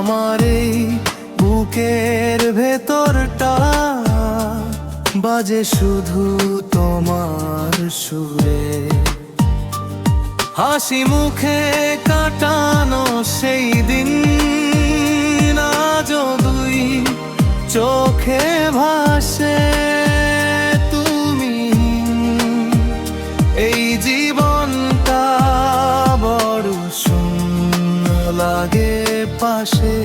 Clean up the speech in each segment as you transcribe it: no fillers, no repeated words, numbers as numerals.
আমার এই বুকের ভেতরটা বাজে শুধু তোমার সুরে। হাসি মুখে কাটানো সেই দিন আজও দুই চোখে ভাসে তুমি। এই জীবনটা বড় শূন্য লাগে পাশে।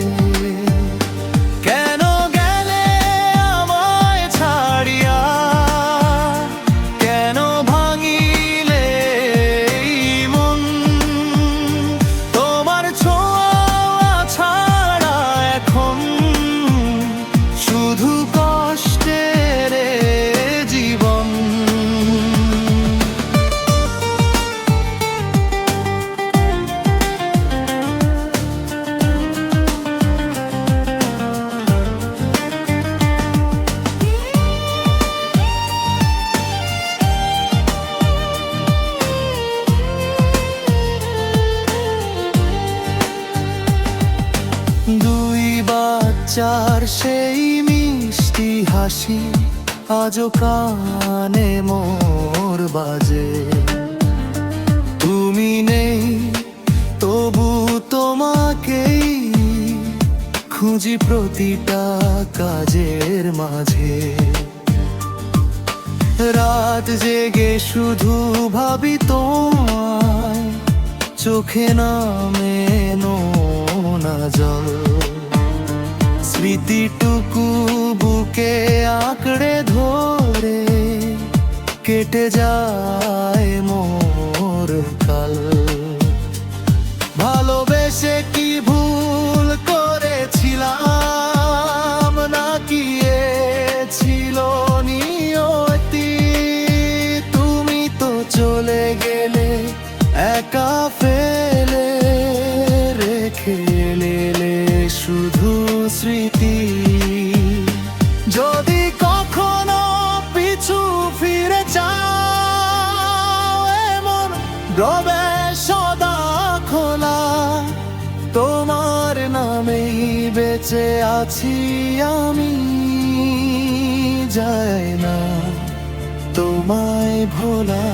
কেন গেলে আমায় ছাড়িয়া, কেন ভাঙিলে এই মন? তোমার ছোঁয়া ছাড়া এখন শুধু কষ্টের জীবন। দুই বাচ্চার সেই মিষ্টি হাসি আজও কানে মোর বাজে। তুমি নেই তবু তোমাকেই খুঁজি প্রতিটা কাজের মাঝে। রাত জেগে শুধু ভাবি তোমায়, চোখে নামে নোনা জল। স্মৃতিটুকু বুকে আঁকড়ে ধরে কেটে যায় মোর কাল। ভালোবেসে কি ভুল করেছিলাম, নাকি এ ছিল নিয়তি? তুমি তো চলে গেলে একা ফেলে রেখে এলে শুধু স্মৃতি। যদি কখনো পিছু ফিরে চাও, এমন রবে সদা খোলা। তোমার নামেই বেঁচে আছি আমি, যায় না তোমায় ভোলা।